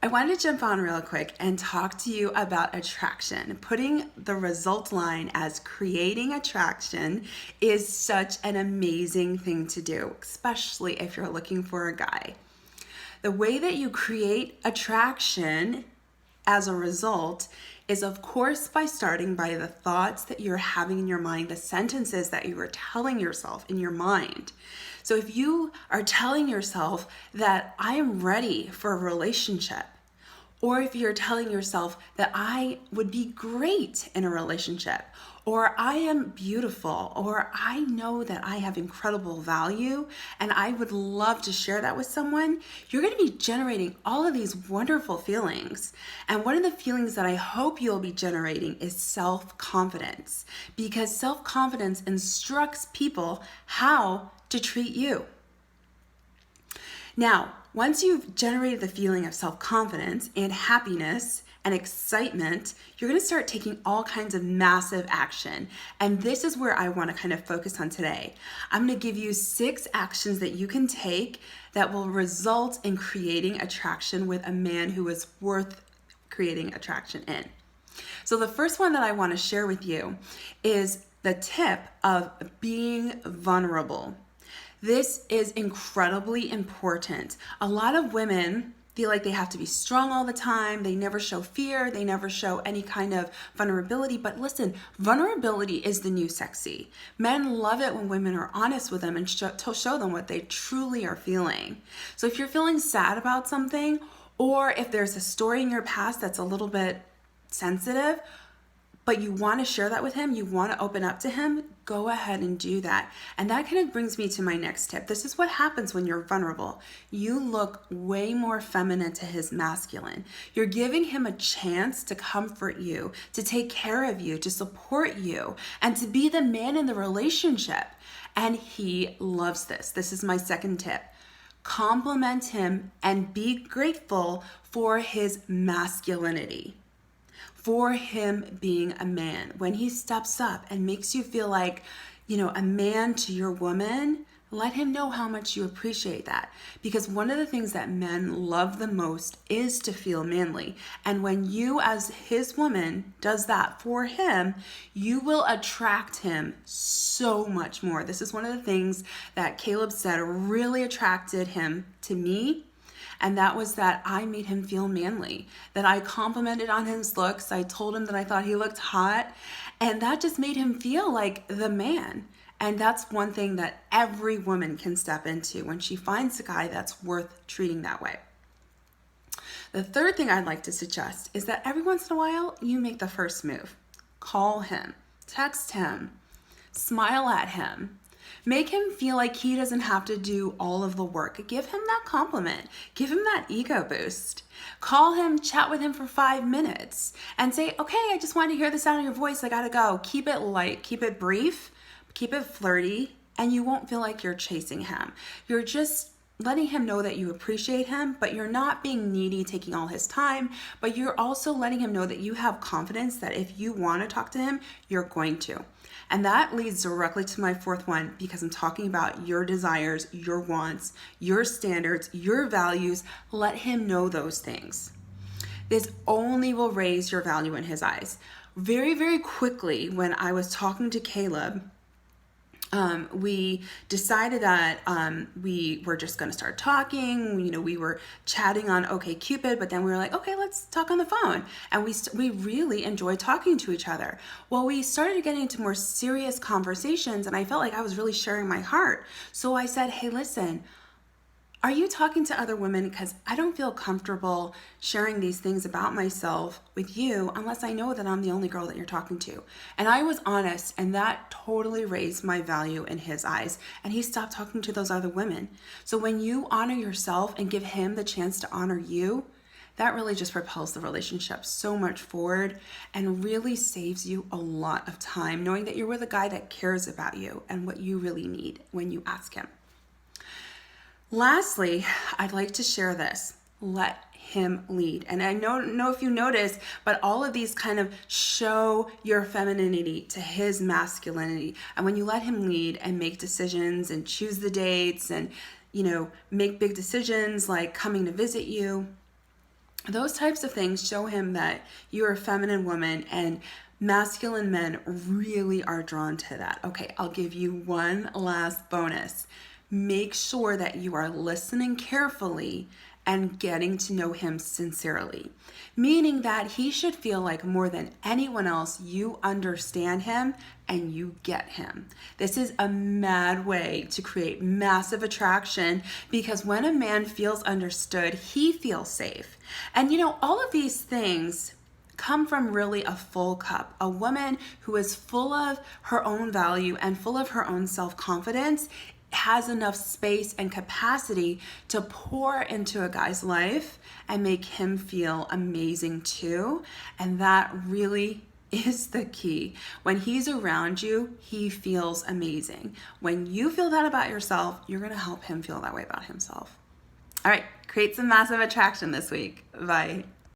I wanted to jump on real quick and talk to you about attraction. Putting the result line as creating attraction is such an amazing thing to do, especially if you're looking for a guy. The way that you create attraction as a result is, of course, by starting by the thoughts that you're having in your mind, the sentences that you are telling yourself in your mind. So if you are telling yourself that I am ready for a relationship, or if you're telling yourself that I would be great in a relationship, or I am beautiful, or I know that I have incredible value and I would love to share that with someone, you're going to be generating all of these wonderful feelings. And one of the feelings that I hope you'll be generating is self-confidence, because self-confidence instructs people how to treat you. Now, once you've generated the feeling of self-confidence and happiness and excitement, you're going to start taking all kinds of massive action. And this is where I want to kind of focus on today. I'm going to give you 6 actions that you can take that will result in creating attraction with a man who is worth creating attraction in. So the first one that I want to share with you is the tip of being vulnerable. This is incredibly important. A lot of women feel like they have to be strong all the time. They never show fear. They never show any kind of vulnerability. But listen, vulnerability is the new sexy. Men love it when women are honest with them and to show them what they truly are feeling. So if you're feeling sad about something, or if there's a story in your past that's a little bit sensitive, but you want to share that with him, you want to open up to him, go ahead and do that. And that kind of brings me to my next tip. This is what happens when you're vulnerable. You look way more feminine to his masculine. You're giving him a chance to comfort you, to take care of you, to support you, and to be the man in the relationship. And he loves this. This is my second tip. Compliment him and be grateful for his masculinity, for him being a man. When he steps up and makes you feel like, a man to your woman, let him know how much you appreciate that. Because one of the things that men love the most is to feel manly. And when you, as his woman, does that for him, you will attract him so much more. This is one of the things that Caleb said really attracted him to me. And that was that I made him feel manly, that I complimented on his looks. I told him that I thought he looked hot, and that just made him feel like the man. And that's one thing that every woman can step into when she finds a guy that's worth treating that way. The third thing I'd like to suggest is that every once in a while, you make the first move. Call him, text him, smile at him. Make him feel like he doesn't have to do all of the work. Give him that compliment. Give him that ego boost. Call him, chat with him for 5 minutes and say, okay, I just wanted to hear the sound of your voice. I gotta go. Keep it light, keep it brief, keep it flirty, and you won't feel like you're chasing him. You're just letting him know that you appreciate him, but you're not being needy, taking all his time, but you're also letting him know that you have confidence that if you want to talk to him, you're going to. And that leads directly to my fourth one, because I'm talking about your desires, your wants, your standards, your values. Let him know those things. This only will raise your value in his eyes. Very, very quickly, when I was talking to Caleb, we decided that we were just going to start talking. We were chatting on OkCupid, but then we were like, okay, let's talk on the phone. And we really enjoyed talking to each other. Well, we started getting into more serious conversations, and I felt like I was really sharing my heart. So I said, hey, listen, are you talking to other women? Because I don't feel comfortable sharing these things about myself with you unless I know that I'm the only girl that you're talking to. And I was honest, and that totally raised my value in his eyes. And he stopped talking to those other women. So when you honor yourself and give him the chance to honor you, that really just propels the relationship so much forward and really saves you a lot of time, knowing that you're with a guy that cares about you and what you really need when you ask him. Lastly, I'd like to share this. Let him lead. And I don't know if you notice, but all of these kind of show your femininity to his masculinity. And when you let him lead and make decisions and choose the dates and, make big decisions like coming to visit you, Those types of things show him that you're a feminine woman, and masculine men really are drawn to that. Okay, I'll give you one last bonus. Make sure that you are listening carefully and getting to know him sincerely, meaning that he should feel like more than anyone else, you understand him and you get him. This is a mad way to create massive attraction, because when a man feels understood, he feels safe. And all of these things come from really a full cup. A woman who is full of her own value and full of her own self-confidence has enough space and capacity to pour into a guy's life and make him feel amazing too. And that really is the key. When he's around you, he feels amazing. When you feel that about yourself, you're going to help him feel that way about himself. All right, create some massive attraction this week. Bye.